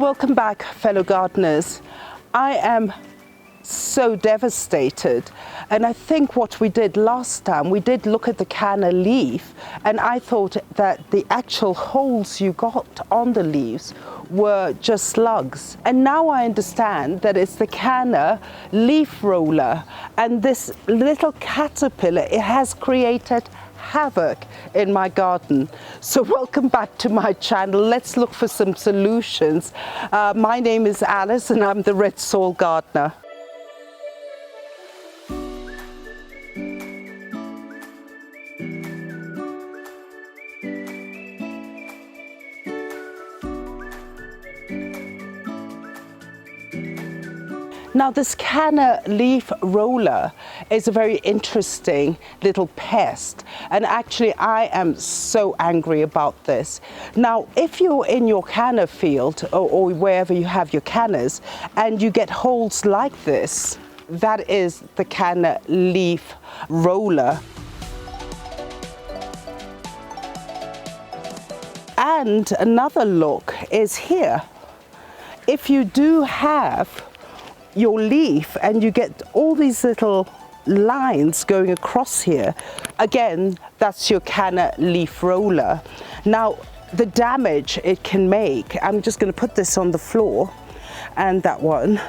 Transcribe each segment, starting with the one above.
Welcome back, fellow gardeners. I am so devastated, and I think what we did last time, we did look at the canna leaf, and I thought that the actual holes you got on the leaves were just slugs, and now I understand that it's the canna leaf roller, and this little caterpillar, it has created havoc in my garden. So welcome back to my channel. Let's look for some solutions. My name is Alice and I'm the Redsoil Gardener. Now this canna leaf roller is a very interesting little pest, and actually I am so angry about this. Now if you're in your canna field or wherever you have your cannas and you get holes like this, that is the canna leaf roller. And another look is here. If you do have your leaf and you get all these little lines going across here, again, that's your canna leaf roller. Now the damage it can make, I'm just going to put this on the floor and that one,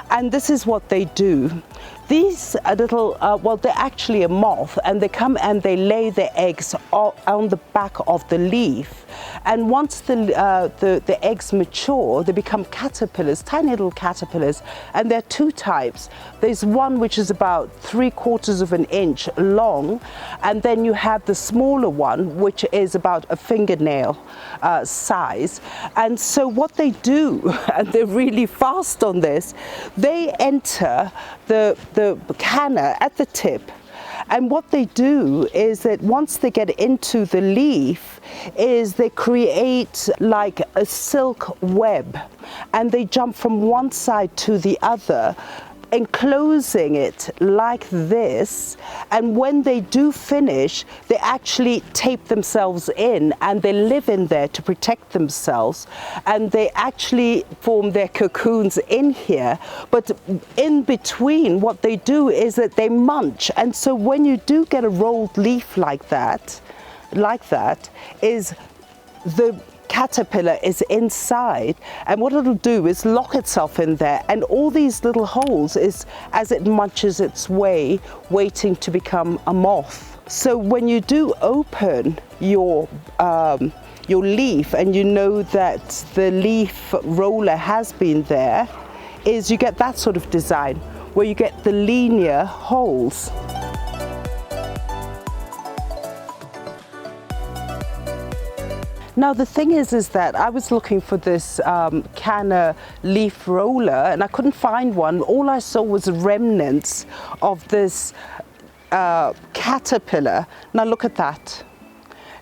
and this is what they do. These are little, well, they're actually a moth, and they come and they lay their eggs on the back of the leaf. And once the eggs mature, they become caterpillars, tiny little caterpillars. And there are two types. There's one which is about 3/4 of an inch long, and then you have the smaller one, which is about a fingernail size. And so what they do, and they're really fast on this, they enter the canna at the tip, and what they do is that once they get into the leaf is they create like a silk web, and they jump from one side to the other, enclosing it like this, and when they do finish, they actually tape themselves in and they live in there to protect themselves, and they actually form their cocoons in here. But in between, what they do is that they munch, and so when you do get a rolled leaf like that is the caterpillar is inside, and what it'll do is lock itself in there, and all these little holes is as it munches its way, waiting to become a moth. So when you do open your leaf and you know that the leaf roller has been there, is you get that sort of design where you get the linear holes. Now the thing is that I was looking for this canna leaf roller and I couldn't find one. All I saw was remnants of this caterpillar. Now look at that.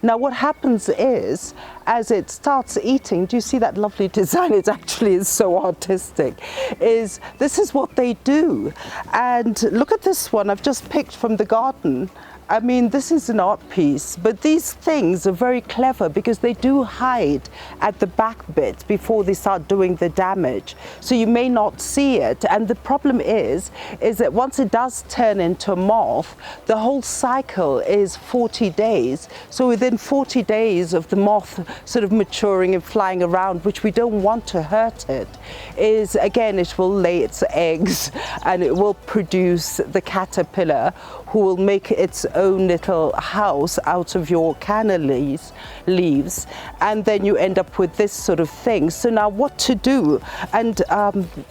Now what happens is, as it starts eating, do you see that lovely design? It actually is so artistic. This is what they do. And look at this one I've just picked from the garden. I mean, this is an art piece, but these things are very clever because they do hide at the back bit before they start doing the damage. So you may not see it. And the problem is that once it does turn into a moth, the whole cycle is 40 days. So within 40 days of the moth sort of maturing and flying around, which we don't want to hurt it, is again, it will lay its eggs and it will produce the caterpillar who will make its own little house out of your canna leaves, and then you end up with this sort of thing. So now what to do? And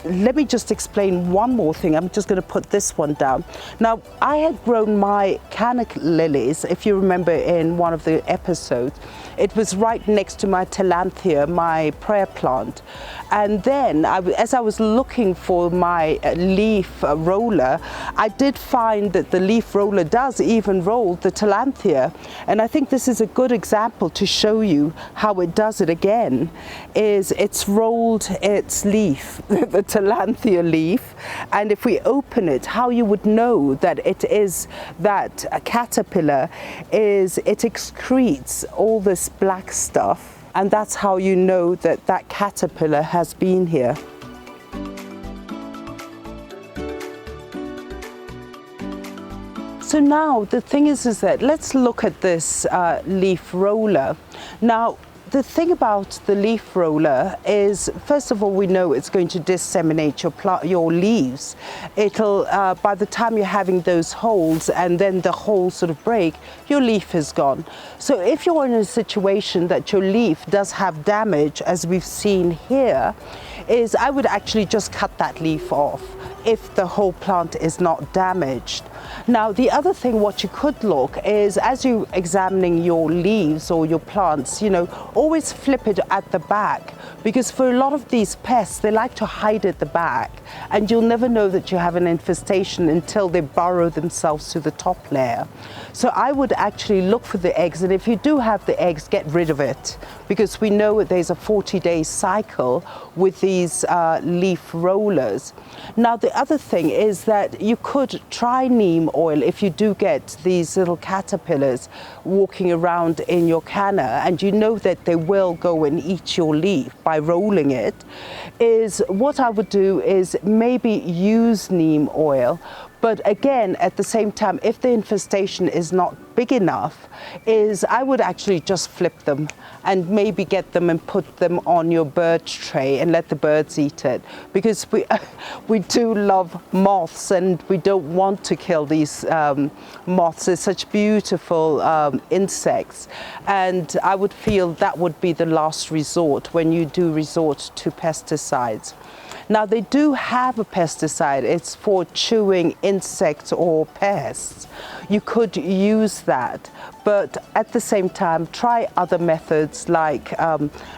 let me just explain one more thing. I'm just going to put this one down. Now I had grown my canna lilies, if you remember in one of the episodes, it was right next to my tillandsia, my prayer plant. And then as I was looking for my leaf roller, I did find that the leaf roller does even roll the tillandsia, and I think this is a good example to show you how it does it again. It's rolled its leaf, the tillandsia leaf, and if we open it, how you would know that it is that a caterpillar is it excretes all this black stuff And that's how you know that that caterpillar has been here. So now the thing is that let's look at this leaf roller. Now, the thing about the leaf roller is, first of all, we know it's going to disseminate your leaves. It'll, by the time you're having those holes and then the holes sort of break, your leaf is gone. So if you're in a situation that your leaf does have damage, as we've seen here, is I would actually just cut that leaf off if the whole plant is not damaged. Now, the other thing what you could look is, as you're examining your leaves or your plants, you know, always flip it at the back, because for a lot of these pests, they like to hide at the back, and you'll never know that you have an infestation until they burrow themselves to the top layer. So I would actually look for the eggs, and if you do have the eggs, get rid of it, because we know there's a 40-day cycle with these leaf rollers. Now, the other thing is that you could try neem oil if you do get these little caterpillars walking around in your canna, and you know that they will go and eat your leaf by rolling it. Is what I would do is maybe use neem oil, but again, at the same time, if the infestation is not big enough, is I would actually just flip them and maybe get them and put them on your bird tray and let the birds eat it, because we do love moths and we don't want to kill these moths. They're such beautiful insects, and I would feel that would be the last resort when you do resort to pesticides. Now, they do have a pesticide. It's for chewing insects or pests. You could use that, but at the same time, try other methods like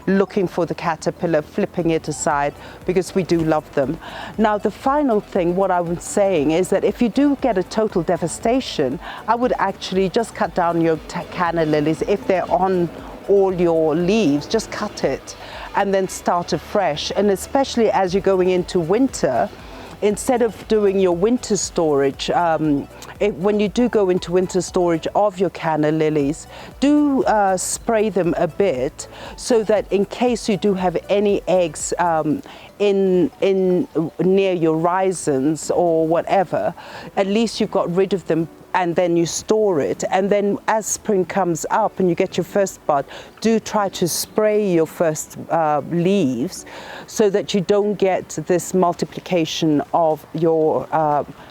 looking for the caterpillar, flipping it aside, because we do love them. Now, the final thing, what I was saying is that if you do get a total devastation, I would actually just cut down your canna lilies. If they're on all your leaves, just cut it and then start afresh. And especially as you're going into winter, instead of doing your winter storage, when you do go into winter storage of your canna lilies, do spray them a bit, so that in case you do have any eggs in near your rhizomes or whatever, at least you've got rid of them, and then you store it. And then as spring comes up and you get your first bud, do try to spray your first leaves, so that you don't get this multiplication of your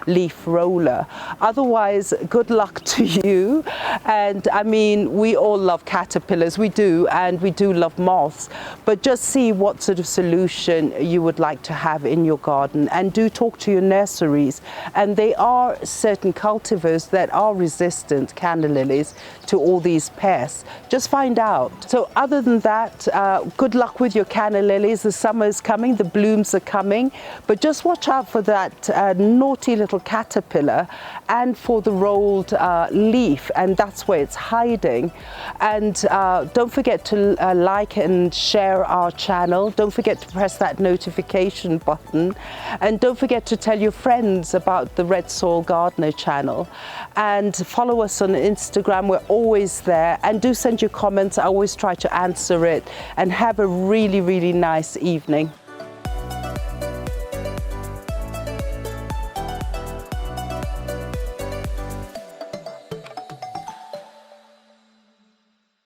leaf roller. Otherwise, good luck to you. And I mean, we all love caterpillars, we do, and we do love moths, but just see what sort of solution you would like to have in your garden, and do talk to your nurseries. And there are certain cultivars that are resistant, canna lilies, to all these pests. Just find out. So other than that, good luck with your canna lilies. The summer is coming, the blooms are coming, but just watch out for that naughty little caterpillar and for the rolled leaf, and that's where it's hiding. And don't forget to like and share our channel. Don't forget to press that notification button, and don't forget to tell your friends about the Redsoil Gardener channel, and follow us on Instagram. We're always there, and do send your comments. I always try to answer it, and have a really, really nice evening.